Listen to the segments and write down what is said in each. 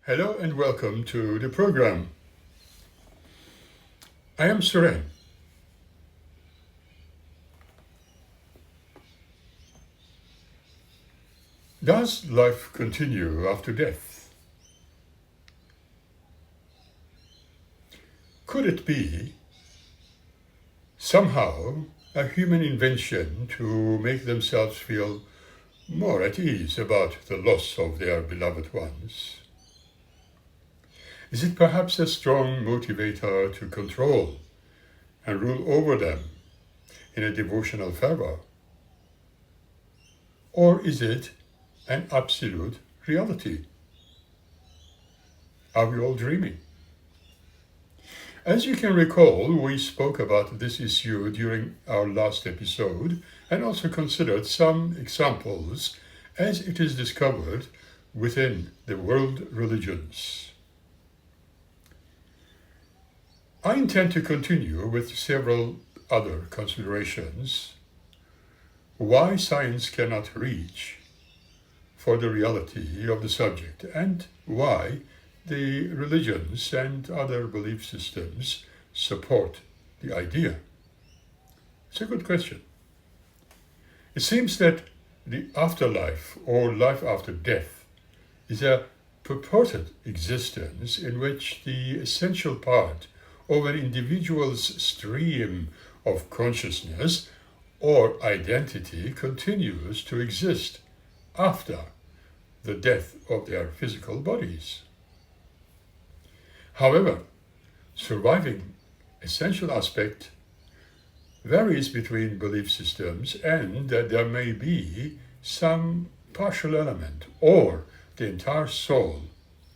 Hello and welcome to the program. I am Suren. Does life continue after death? Could it be somehow a human invention to make themselves feel more at ease about the loss of their beloved ones? Is it perhaps a strong motivator to control and rule over them in a devotional fervor? Or is it an absolute reality? Are we all dreaming? As you can recall, we spoke about this issue during our last episode and also considered some examples as it is discovered within the world religions. I intend to continue with several other considerations why science cannot reach for the reality of the subject and why the religions and other belief systems support the idea. It's a good question. It seems that the afterlife or life after death is a purported existence in which the essential part of an individual's stream of consciousness or identity continues to exist after the death of their physical bodies. However, surviving essential aspect varies between belief systems, and there may be some partial element or the entire soul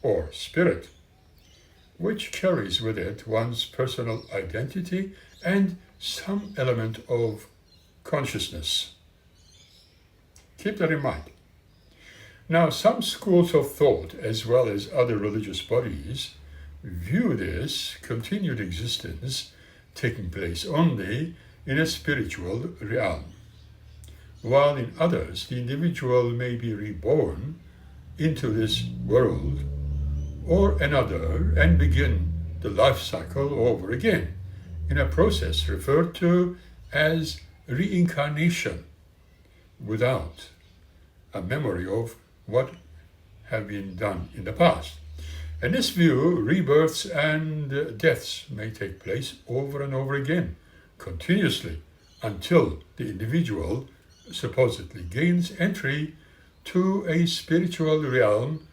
or spirit which carries with it one's personal identity and some element of consciousness. Keep that in mind. Now, some schools of thought, as well as other religious bodies, view this continued existence taking place only in a spiritual realm, while in others the individual may be reborn into this world or another and begin the life cycle over again in a process referred to as reincarnation without a memory of what have been done in the past. In this view, rebirths and deaths may take place over and over again, continuously, until the individual supposedly gains entry to a spiritual realm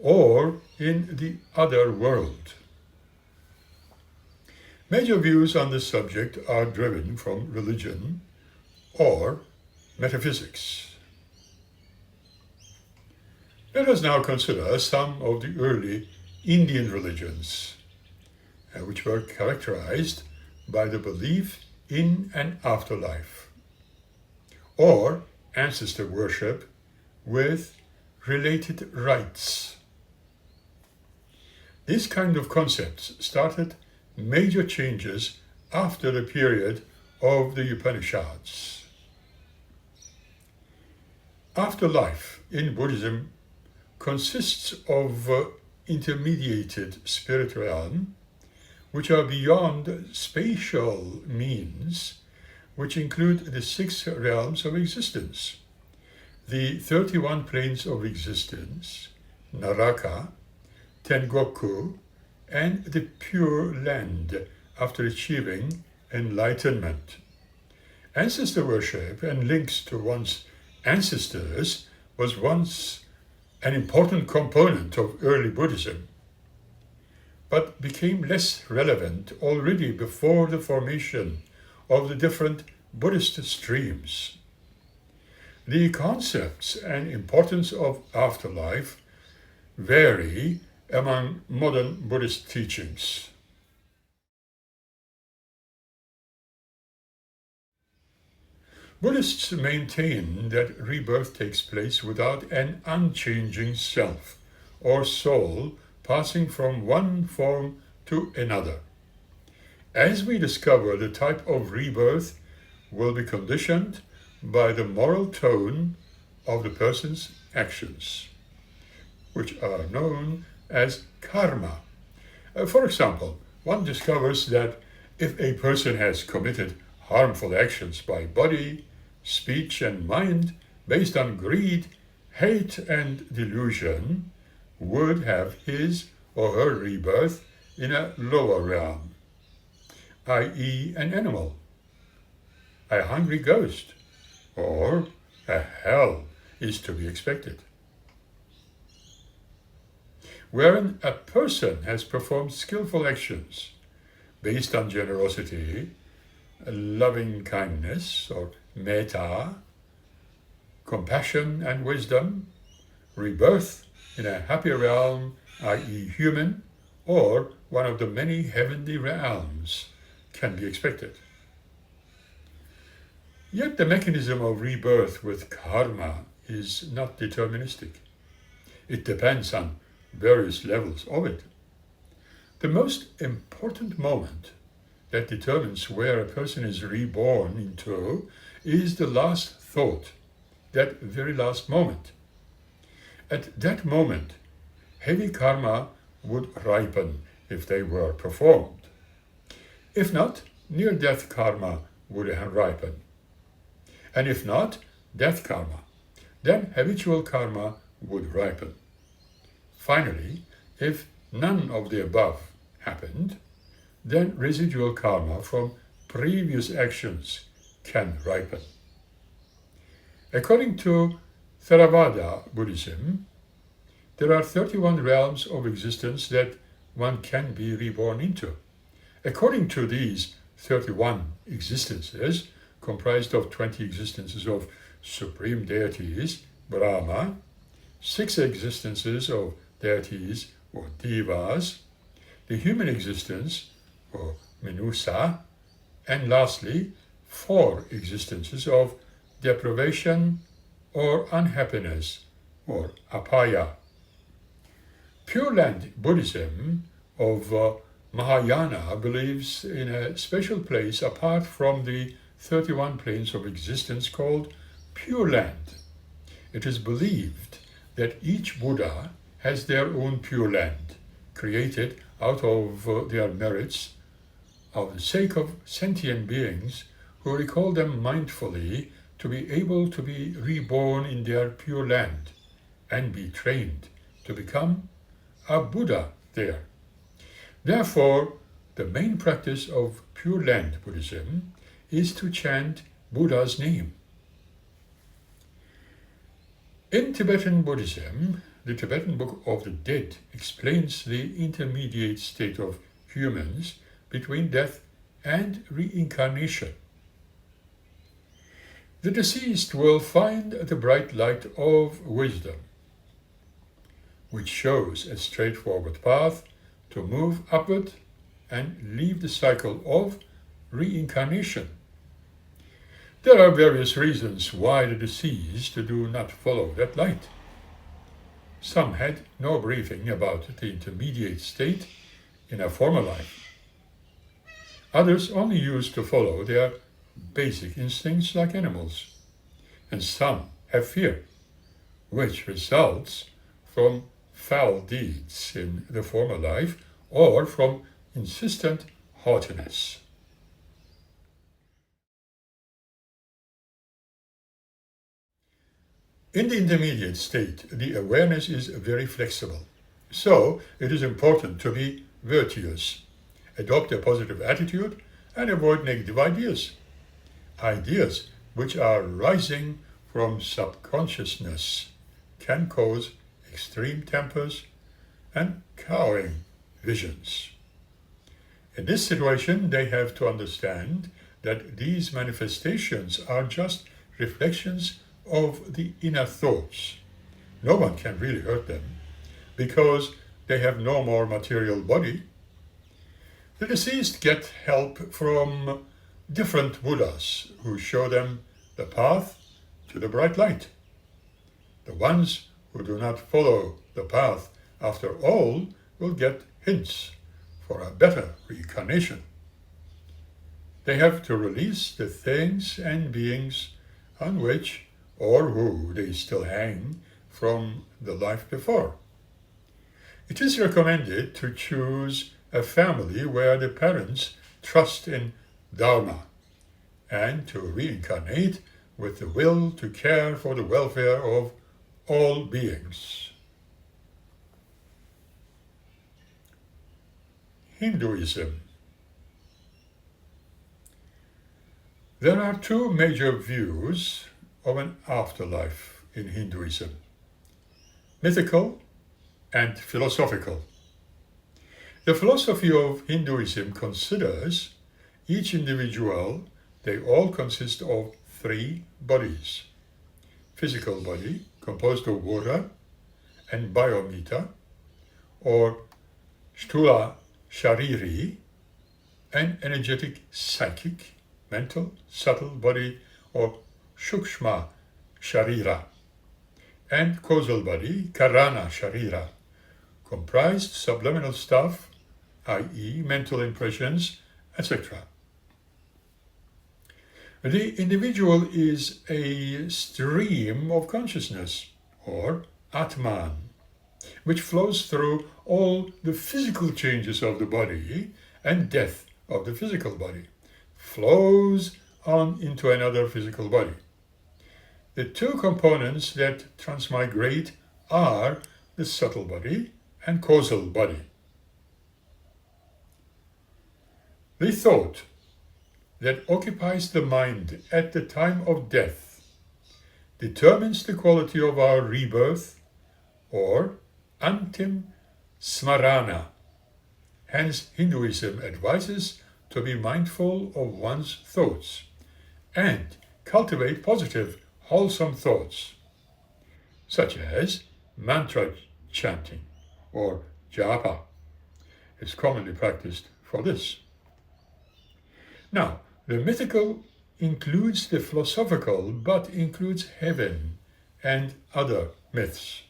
or in the other world. Major views on this subject are driven from religion or metaphysics. Let us now consider some of the early Indian religions, which were characterized by the belief in an afterlife, or ancestor worship with related rites. These kind of concepts started major changes after the period of the Upanishads. Afterlife in Buddhism consists of intermediated spirit realm, which are beyond spatial means, which include the 6 realms of existence, the 31 planes of existence, Naraka, Tengoku, and the Pure Land after achieving enlightenment. Ancestor worship and links to one's ancestors was once an important component of early Buddhism, but became less relevant already before the formation of the different Buddhist streams. The concepts and importance of afterlife vary among modern Buddhist teachings. Buddhists maintain that rebirth takes place without an unchanging self or soul passing from one form to another. As we discover, the type of rebirth will be conditioned by the moral tone of the person's actions, which are known as karma. For example, one discovers that if a person has committed harmful actions by body, speech, and mind based on greed, hate, and delusion, would have his or her rebirth in a lower realm, i.e., an animal, a hungry ghost, or a hell is to be expected. Wherein a person has performed skillful actions based on generosity, loving kindness, or metta, compassion and wisdom, rebirth in a happier realm, i.e. human, or one of the many heavenly realms can be expected. Yet the mechanism of rebirth with karma is not deterministic. It depends on various levels of it. The most important moment that determines where a person is reborn into is the last thought, that very last moment. At that moment, heavy karma would ripen if they were performed. If not, near-death karma would ripen. And if not, death karma, then habitual karma would ripen. Finally, if none of the above happened, then residual karma from previous actions can ripen. According to Theravada Buddhism, there are 31 realms of existence that one can be reborn into. According to these 31 existences, comprised of 20 existences of supreme deities, Brahma, 6 existences of deities or devas, the human existence or Manusa, and lastly 4 existences of deprivation or unhappiness or apaya. Pure Land Buddhism of Mahayana believes in a special place apart from the 31 planes of existence called Pure Land. It is believed that each Buddha has their own Pure Land, created out of their merits of the sake of sentient beings who recall them mindfully to be able to be reborn in their Pure Land and be trained to become a Buddha there. Therefore, the main practice of Pure Land Buddhism is to chant Buddha's name. In Tibetan Buddhism, the Tibetan Book of the Dead explains the intermediate state of humans between death and reincarnation. The deceased will find the bright light of wisdom, which shows a straightforward path to move upward and leave the cycle of reincarnation. There are various reasons why the deceased do not follow that light. Some had no briefing about the intermediate state in a former life. Others only used to follow their basic instincts like animals. And some have fear, which results from foul deeds in the former life or from insistent haughtiness. In the intermediate state, the awareness is very flexible. So, it is important to be virtuous, adopt a positive attitude, and avoid negative ideas. Ideas which are rising from subconsciousness can cause extreme tempers and cowering visions. In this situation, they have to understand that these manifestations are just reflections of the inner thoughts. No one can really hurt them because they have no more material body. The deceased get help from different Buddhas who show them the path to the bright light. The ones who do not follow the path after all will get hints for a better reincarnation. They have to release the things and beings on which or who they still hang from the life before. It is recommended to choose a family where the parents trust in Dharma and to reincarnate with the will to care for the welfare of all beings. Hinduism. There are two major views of an afterlife in Hinduism: mythical and philosophical. The philosophy of Hinduism considers each individual, they all consist of three bodies: physical body, composed of water and biometa, or sthula shariri, and energetic psychic, mental, subtle body, or shukshma sharira, and causal body, karana sharira, comprised subliminal stuff, i.e. mental impressions, etc. The individual is a stream of consciousness, or Atman, which flows through all the physical changes of the body and death of the physical body, flows on into another physical body. The two components that transmigrate are the subtle body and causal body. The thought that occupies the mind at the time of death determines the quality of our rebirth, or antim smarana. Hence, Hinduism advises to be mindful of one's thoughts and cultivate positive, wholesome thoughts, such as mantra chanting or japa is commonly practiced for this. Now, the mythical includes the philosophical, but includes heaven and other myths.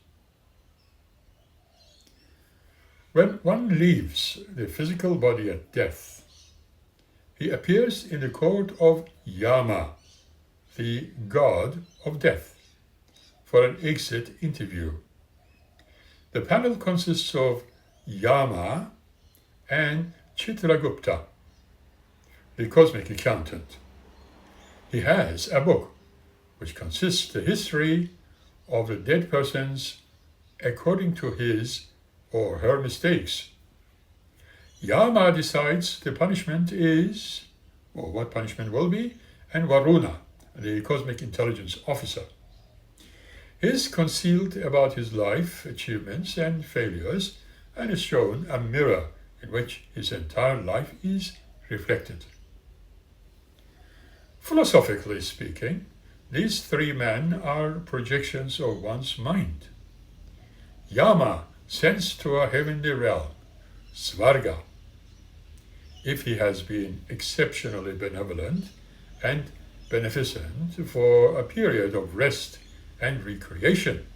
When one leaves the physical body at death, he appears in the court of Yama, the god of death, for an exit interview. The panel consists of Yama and Chitragupta, the cosmic accountant. He has a book which consists the history of the dead persons according to his or her mistakes. Yama decides the punishment is, or what punishment will be, and Varuna, the cosmic intelligence officer, is concealed about his life, achievements, and failures, and is shown a mirror in which his entire life is reflected. Philosophically speaking, these three men are projections of one's mind. Yama sends to a heavenly realm, Svarga, if he has been exceptionally benevolent and beneficent for a period of rest and recreation.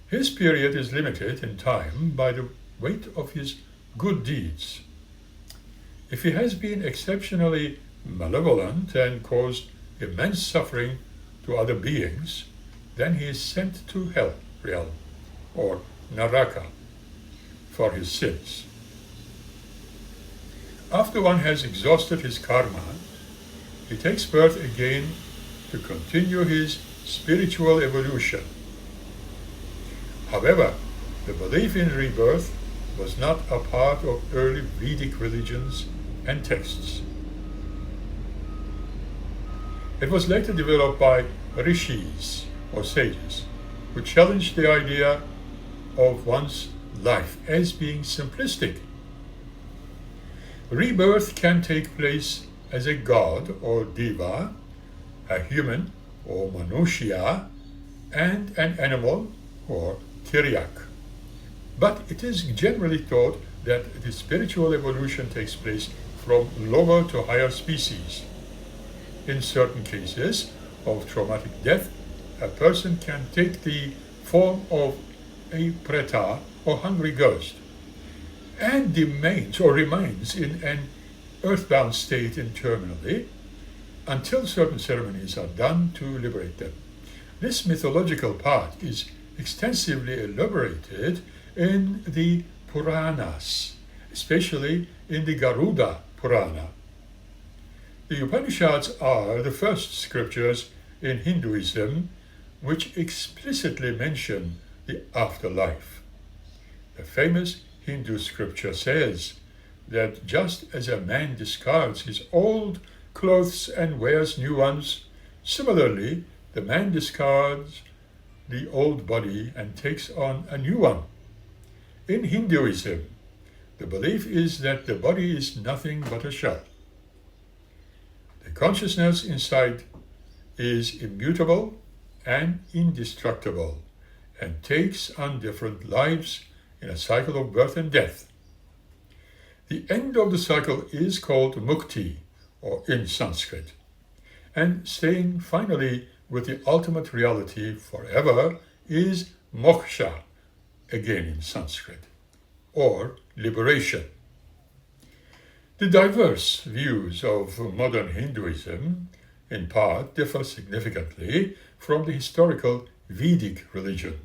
His period is limited in time by the weight of his good deeds. If he has been exceptionally malevolent and caused immense suffering to other beings, then he is sent to hell realm, or Naraka, for his sins. After one has exhausted his karma, he takes birth again to continue his spiritual evolution. However, the belief in rebirth was not a part of early Vedic religions and texts. It was later developed by rishis, or sages, who challenged the idea of one's life as being simplistic. Rebirth can take place as a god or deva, a human or manushya, and an animal or tiryak. But it is generally thought that the spiritual evolution takes place from lower to higher species. In certain cases of traumatic death, a person can take the form of a preta or hungry ghost and remains in an earthbound state interminably until certain ceremonies are done to liberate them. This mythological part is extensively elaborated in the Puranas, especially in the Garuda Purana. The Upanishads are the first scriptures in Hinduism which explicitly mention the afterlife. The famous Hindu scripture says that just as a man discards his old clothes and wears new ones, similarly, the man discards the old body and takes on a new one. In Hinduism, the belief is that the body is nothing but a shell. The consciousness inside is immutable and indestructible and takes on different lives in a cycle of birth and death. The end of the cycle is called mukti, or in Sanskrit, and staying finally with the ultimate reality forever is moksha, again in Sanskrit, or liberation. The diverse views of modern Hinduism, in part, differ significantly from the historical Vedic religion.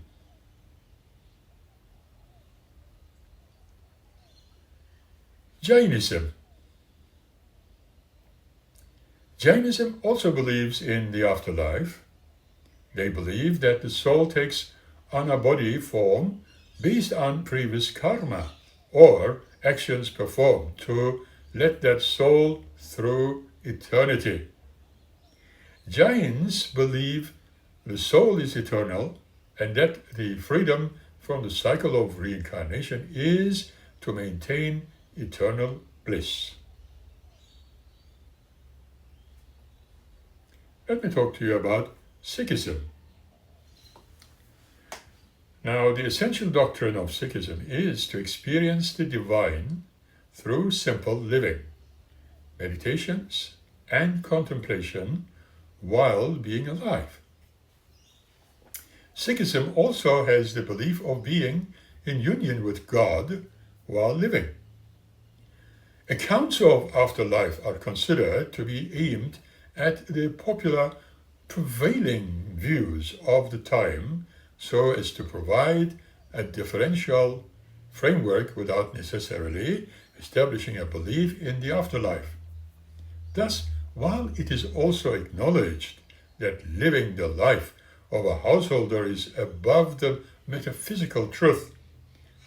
Jainism. Jainism also believes in the afterlife. They believe that the soul takes on a body form based on previous karma or actions performed to let that soul through eternity. Jains believe the soul is eternal and that the freedom from the cycle of reincarnation is to maintain eternal bliss. Let me talk to you about Sikhism. Now, the essential doctrine of Sikhism is to experience the divine through simple living, meditations, and contemplation while being alive. Sikhism also has the belief of being in union with God while living. Accounts of afterlife are considered to be aimed at the popular prevailing views of the time so as to provide a differential framework without necessarily establishing a belief in the afterlife. Thus, while it is also acknowledged that living the life of a householder is above the metaphysical truth,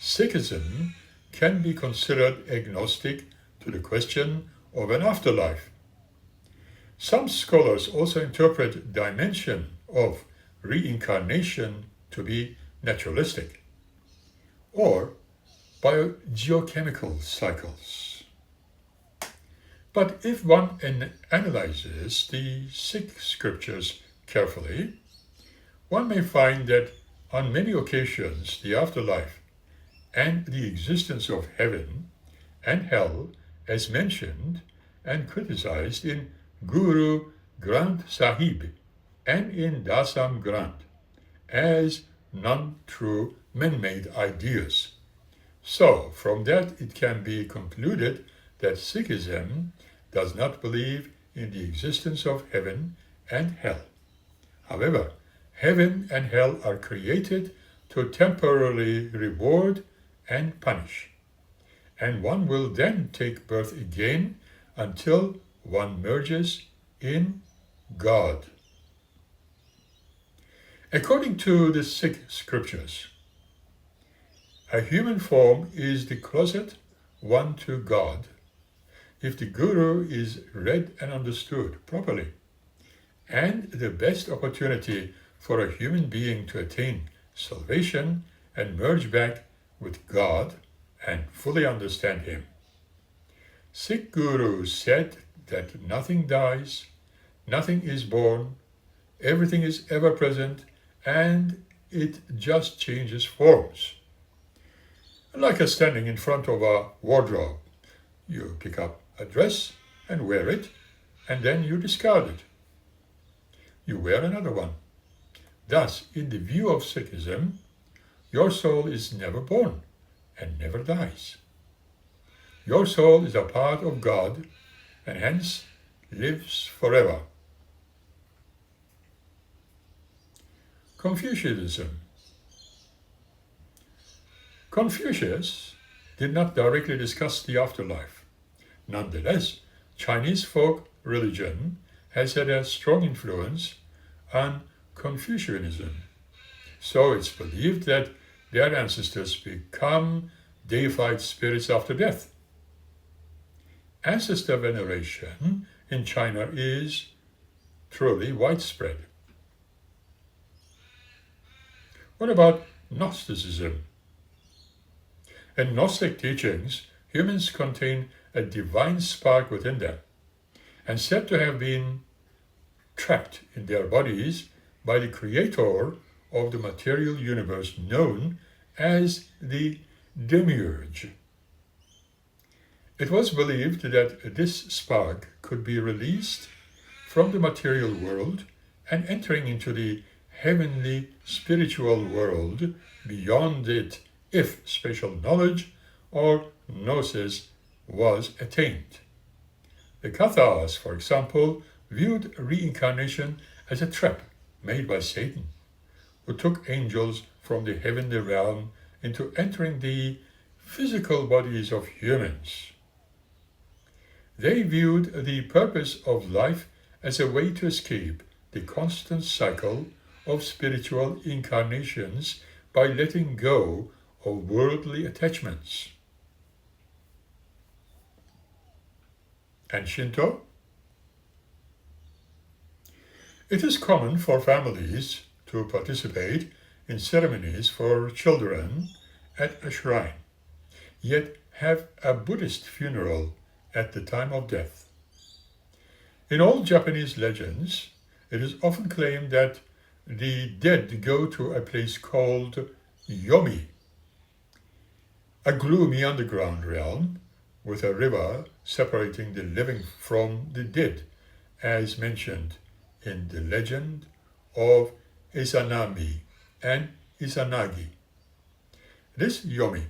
Sikhism can be considered agnostic to the question of an afterlife. Some scholars also interpret dimension of reincarnation to be naturalistic or biogeochemical cycles. But if one analyzes the Sikh scriptures carefully, one may find that on many occasions the afterlife and the existence of heaven and hell, as mentioned and criticized in Guru Granth Sahib and in Dasam Granth, as non-true man-made ideas. So, from that it can be concluded that Sikhism does not believe in the existence of heaven and hell. However, heaven and hell are created to temporarily reward and punish, and one will then take birth again until one merges in God. According to the Sikh scriptures, a human form is the closet one to God if the Guru is read and understood properly, and the best opportunity for a human being to attain salvation and merge back with God and fully understand Him. Sikh Gurus said that nothing dies, nothing is born, everything is ever present, and it just changes forms. Like us standing in front of a wardrobe, you pick up a dress and wear it, and then you discard it. You wear another one. Thus, in the view of Sikhism, your soul is never born and never dies. Your soul is a part of God and hence lives forever. Confucianism. Confucius did not directly discuss the afterlife. Nonetheless, Chinese folk religion has had a strong influence on Confucianism. So it's believed that their ancestors become deified spirits after death. Ancestor veneration in China is truly widespread. What about Gnosticism? In Gnostic teachings, humans contain a divine spark within them and said to have been trapped in their bodies by the creator of the material universe known as the Demiurge. It was believed that this spark could be released from the material world and entering into the heavenly spiritual world beyond it if special knowledge or gnosis was attained. The Cathars, for example, viewed reincarnation as a trap made by Satan, who took angels from the heavenly realm into entering the physical bodies of humans. They viewed the purpose of life as a way to escape the constant cycle of spiritual incarnations by letting go of worldly attachments. And Shinto? It is common for families to participate in ceremonies for children at a shrine, yet have a Buddhist funeral at the time of death. In all Japanese legends, it is often claimed that the dead go to a place called Yomi, a gloomy underground realm with a river separating the living from the dead, as mentioned in the legend of Izanami and Izanagi. This Yomi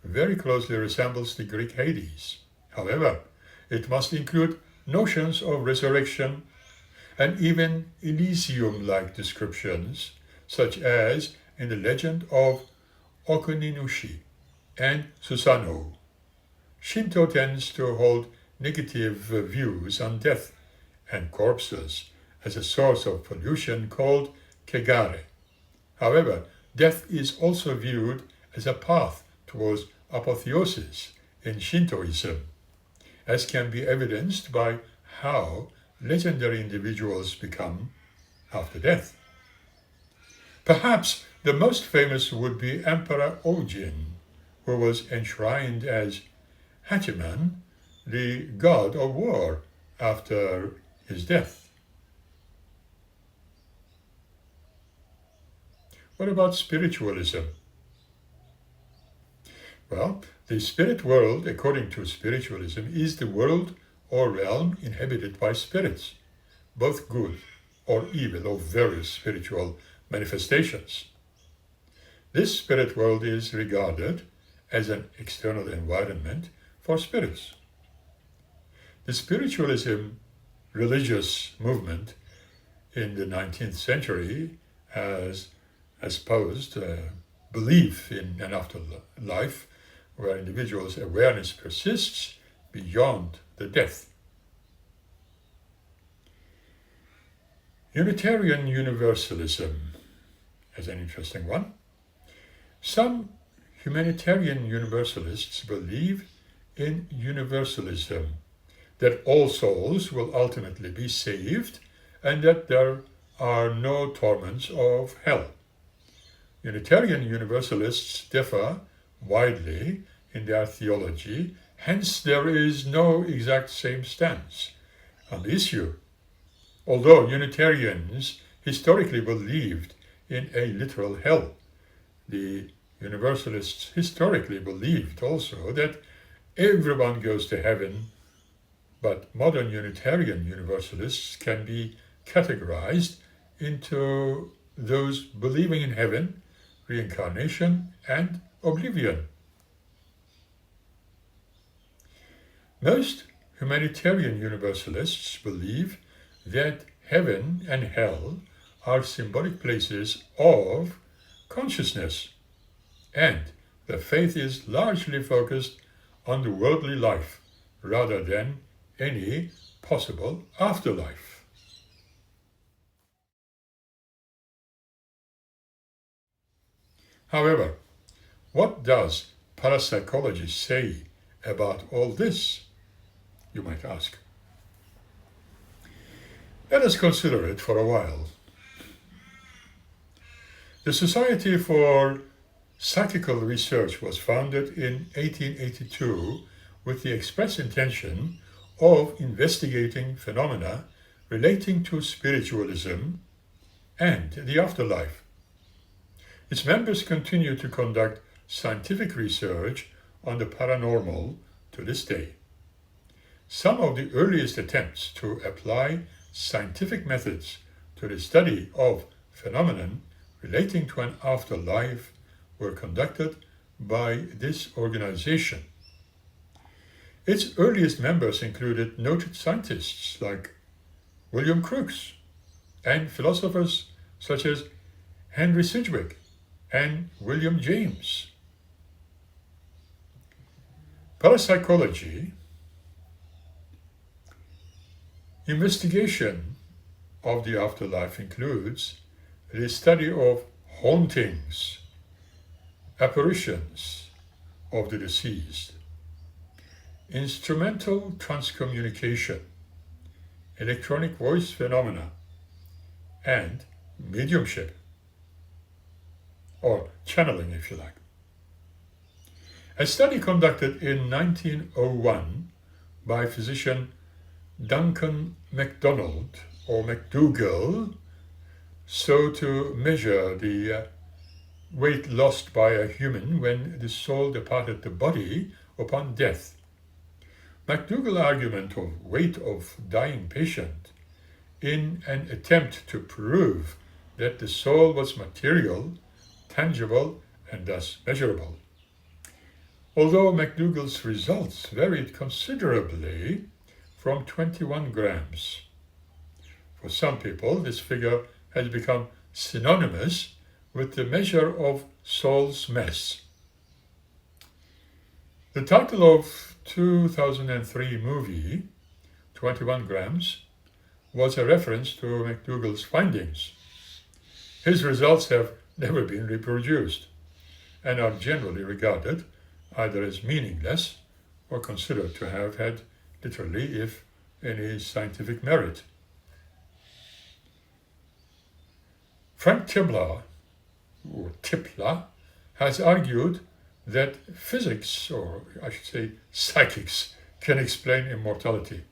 very closely resembles the Greek Hades. However, it must include notions of resurrection and even Elysium-like descriptions, such as in the legend of Okuninushi and Susanoo. Shinto tends to hold negative views on death and corpses as a source of pollution called kegare. However, death is also viewed as a path towards apotheosis in Shintoism, as can be evidenced by how legendary individuals become after death. Perhaps the most famous would be Emperor Ojin, who was enshrined as Hachiman, the god of war, after his death. What about spiritualism? Well, the spirit world, according to spiritualism, is the world or realm inhabited by spirits, both good or evil, or various spiritual manifestations. This spirit world is regarded as an external environment for spirits. The spiritualism religious movement in the 19th century has espoused belief in an afterlife where individuals' awareness persists beyond the death. Unitarian Universalism is an interesting one. Some humanitarian universalists believe in universalism, that all souls will ultimately be saved and that there are no torments of hell. Unitarian Universalists differ widely in their theology, hence there is no exact same stance on the issue. Although Unitarians historically believed in a literal hell, the Universalists historically believed also that everyone goes to heaven, but modern Unitarian Universalists can be categorized into those believing in heaven, reincarnation, and oblivion. Most humanitarian Universalists believe that heaven and hell are symbolic places of consciousness, and the faith is largely focused on the worldly life rather than any possible afterlife. However, what does parapsychology say about all this, you might ask? Let us consider it for a while. The Society for Psychical Research was founded in 1882 with the express intention of investigating phenomena relating to spiritualism and the afterlife. Its members continue to conduct scientific research on the paranormal to this day. Some of the earliest attempts to apply scientific methods to the study of phenomenon relating to an afterlife were conducted by this organization. Its earliest members included noted scientists like William Crookes and philosophers such as Henry Sidgwick and William James. Parapsychology investigation of the afterlife includes the study of hauntings, apparitions of the deceased, instrumental transcommunication, electronic voice phenomena, and mediumship, or channeling if you like. A study conducted in 1901 by physician Duncan MacDonald or MacDougall, so to measure the weight lost by a human when the soul departed the body upon death. MacDougall's argument of weight of dying patient in an attempt to prove that the soul was material, tangible, and thus measurable. Although MacDougall's results varied considerably from 21 grams. For some people, this figure has become synonymous with the measure of soul's mass. The title of 2003 movie, 21 grams, was a reference to MacDougall's findings. His results have never been reproduced and are generally regarded either as meaningless or considered to have had literally, if any, scientific merit. Frank Tipler has argued that physics, or I should say psychics, can explain immortality.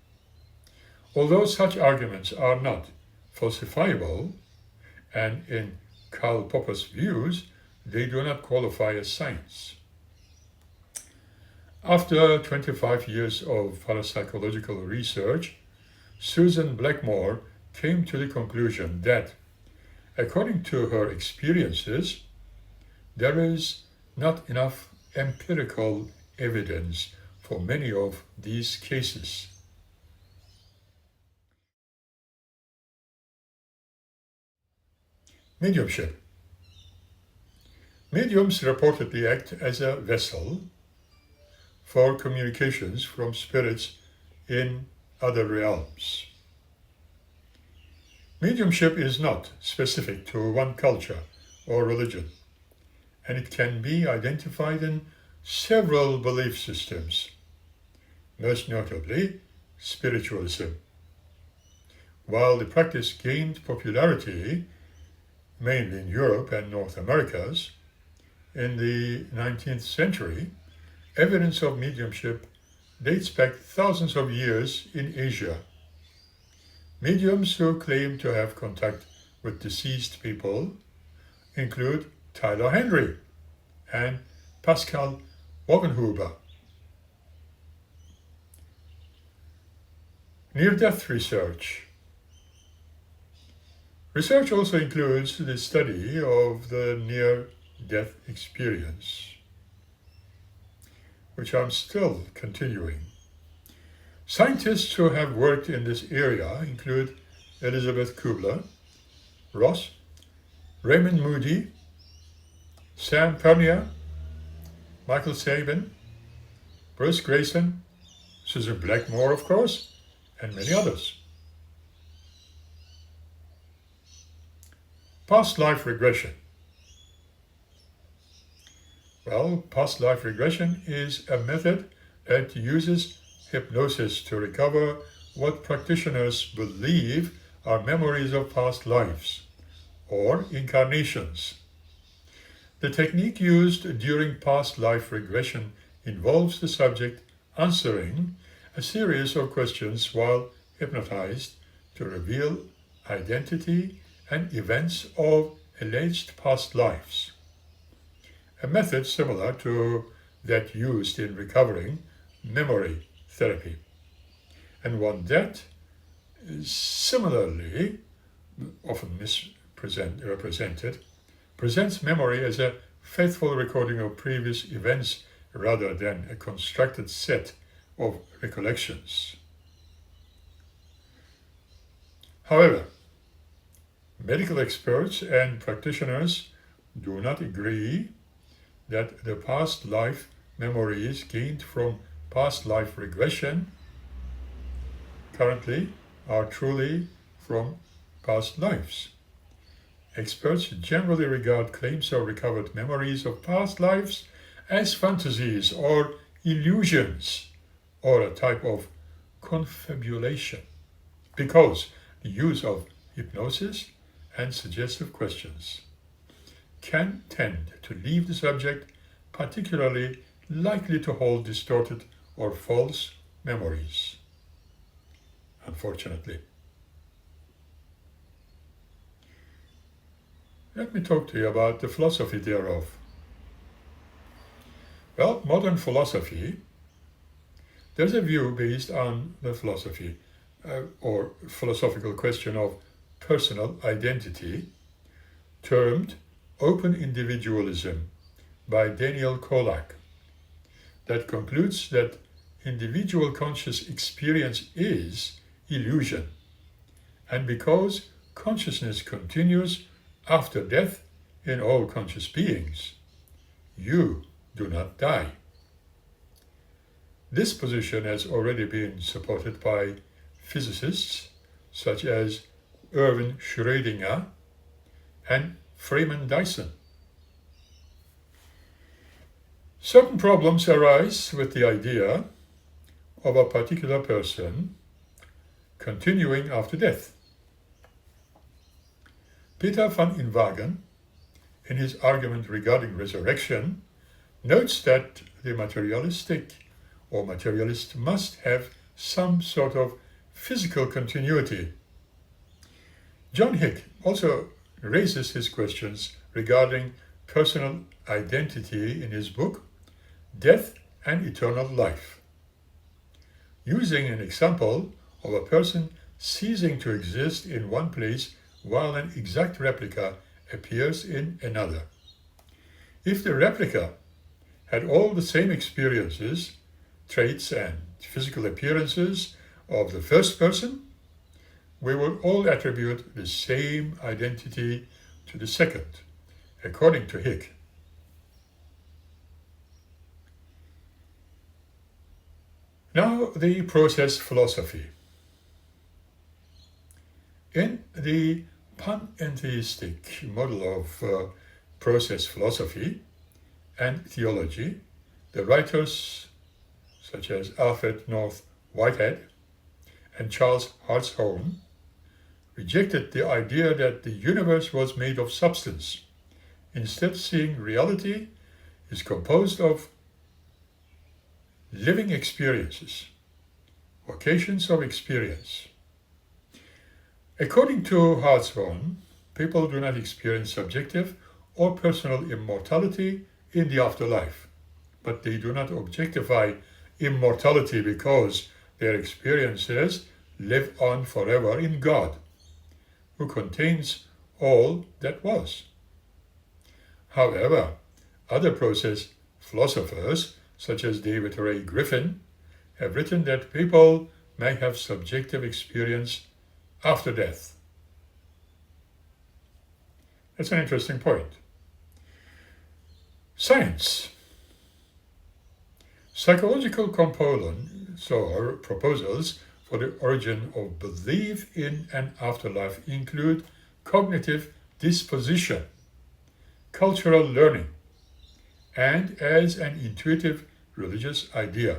Although such arguments are not falsifiable, and in Karl Popper's views, they do not qualify as science. After 25 years of parapsychological research, Susan Blackmore came to the conclusion that, according to her experiences, there is not enough empirical evidence for many of these cases. Mediumship. Mediums reportedly act as a vessel for communications from spirits in other realms. Mediumship is not specific to one culture or religion, and it can be identified in several belief systems, most notably spiritualism. While the practice gained popularity mainly in Europe and North Americas in the 19th century, evidence of mediumship dates back thousands of years in Asia. Mediums who claim to have contact with deceased people include Tyler Henry and Pascal Wogenhuber. Near-death research. Research also includes the study of the near-death experience, which I'm still continuing. Scientists who have worked in this area include Elizabeth Kubler-Ross, Raymond Moody, Sam Pernier, Michael Sabin, Bruce Grayson, Susan Blackmore, of course, and many others. Past life regression. Well, past life regression is a method that uses hypnosis to recover what practitioners believe are memories of past lives or incarnations. The technique used during past life regression involves the subject answering a series of questions while hypnotized to reveal identity and events of alleged past lives. A method similar to that used in recovering memory therapy, and one that is similarly often misrepresented, presents memory as a faithful recording of previous events rather than a constructed set of recollections. However, medical experts and practitioners do not agree that the past life memories gained from past life regression currently are truly from past lives. Experts generally regard claims of recovered memories of past lives as fantasies or illusions or a type of confabulation because the use of hypnosis and suggestive questions can tend to leave the subject particularly likely to hold distorted or false memories, unfortunately. Let me talk to you about the philosophy thereof. Well, modern philosophy, there's a view based on the philosophy or philosophical question of personal identity, termed open individualism by Daniel Kolak, that concludes that individual conscious experience is illusion, and because consciousness continues after death in all conscious beings, you do not die. This position has already been supported by physicists such as Erwin Schrödinger and Freeman Dyson. Certain problems arise with the idea of a particular person continuing after death. Peter van Inwagen, in his argument regarding resurrection, notes that the materialistic or materialist must have some sort of physical continuity. John Hick also raises his questions regarding personal identity in his book, Death and Eternal Life, using an example of a person ceasing to exist in one place while an exact replica appears in another. If the replica had all the same experiences, traits, and physical appearances of the first person, we would all attribute the same identity to the second, according to Hick. Now, the process philosophy. In the panentheistic model of process philosophy and theology, the writers such as Alfred North Whitehead and Charles Hartshorne rejected the idea that the universe was made of substance, instead seeing reality is composed of living experiences, occasions of experience. According to Hartshorne, people do not experience subjective or personal immortality in the afterlife, but they do not objectify immortality because their experiences live on forever in God, who contains all that was. However, other process philosophers, such as David Ray Griffin, have written that people may have subjective experience after death. That's an interesting point. Science. Psychological components or proposals for the origin of belief in an afterlife include cognitive disposition, cultural learning, and as an intuitive religious idea.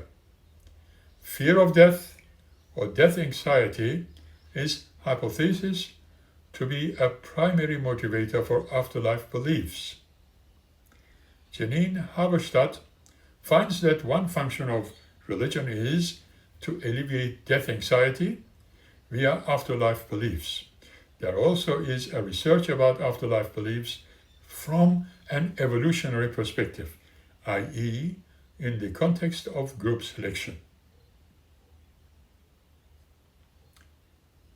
Fear of death or death anxiety is hypothesis to be a primary motivator for afterlife beliefs. Janine Haberstadt finds that one function of religion is to alleviate death anxiety via afterlife beliefs. There also is a research about afterlife beliefs from an evolutionary perspective, i.e., in the context of group selection.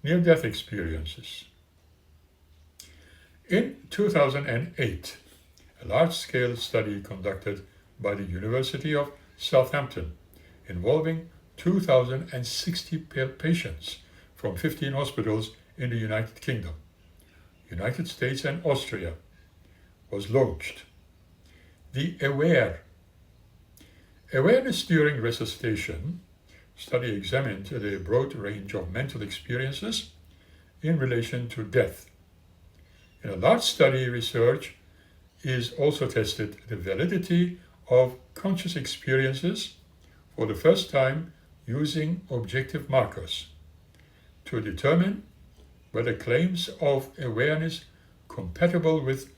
Near-death experiences. In 2008, a large-scale study conducted by the University of Southampton involving 2,060 patients from 15 hospitals in the United Kingdom, United States and Austria was launched. The Awareness during resuscitation study examined the broad range of mental experiences in relation to death. In a large study, research is also tested the validity of conscious experiences for the first time using objective markers to determine whether claims of awareness compatible with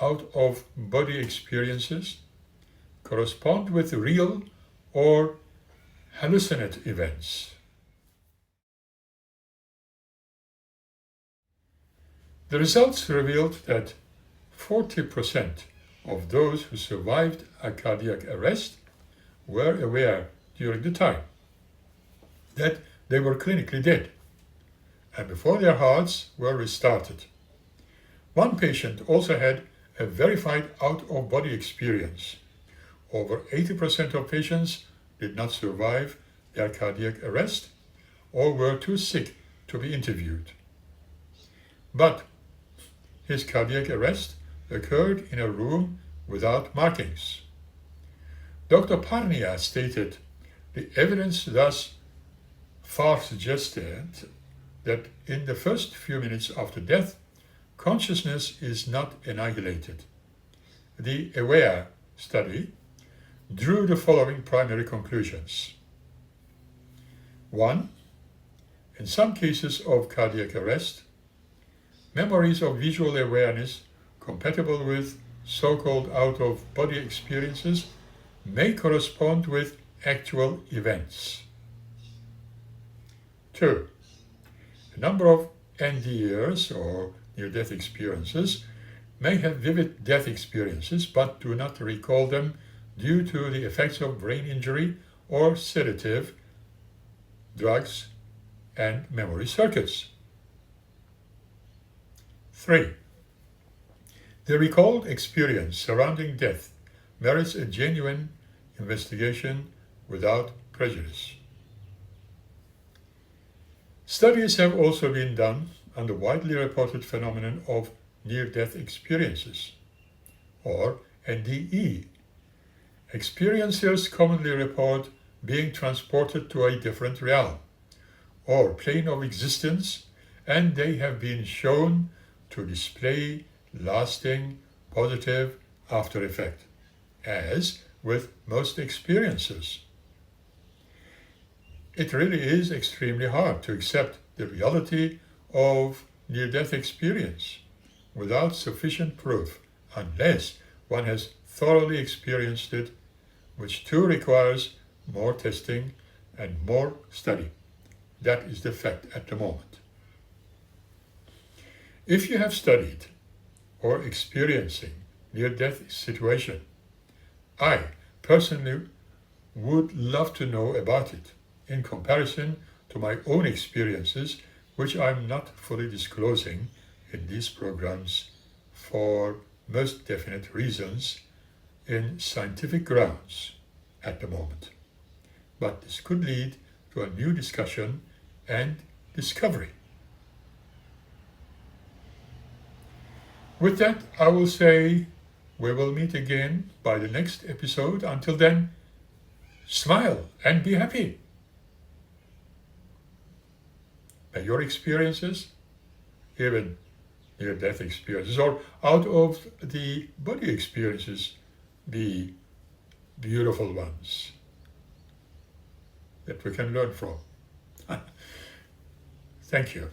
out-of-body experiences correspond with real or hallucinate events. The results revealed that 40% of those who survived a cardiac arrest were aware during the time that they were clinically dead and before their hearts were restarted. One patient also had a verified out-of-body experience. Over 80% of patients did not survive their cardiac arrest or were too sick to be interviewed. But his cardiac arrest occurred in a room without markings. Dr. Parnia stated, the evidence thus far suggested that in the first few minutes after death, consciousness is not annihilated. The AWARE study drew the following primary conclusions. 1. In some cases of cardiac arrest, memories of visual awareness compatible with so-called out-of-body experiences may correspond with actual events. 2. A number of NDEs or near-death experiences may have vivid death experiences but do not recall them due to the effects of brain injury or sedative drugs and memory circuits. 3. The recalled experience surrounding death merits a genuine investigation without prejudice. Studies have also been done on the widely reported phenomenon of near-death experiences, or NDE. Experiencers commonly report being transported to a different realm or plane of existence, and they have been shown to display lasting positive after effect, as with most experiences. It really is extremely hard to accept the reality of near-death experience without sufficient proof unless one has thoroughly experienced it, which too requires more testing and more study. That is the fact at the moment. If you have studied or experiencing near-death situation, I personally would love to know about it in comparison to my own experiences, which I'm not fully disclosing in these programs for most definite reasons in scientific grounds at the moment. But this could lead to a new discussion and discovery. With that, I will say we will meet again by the next episode. Until then, smile and be happy. May your experiences, even near-death experiences, or out of the body experiences, be beautiful ones that we can learn from. Thank you.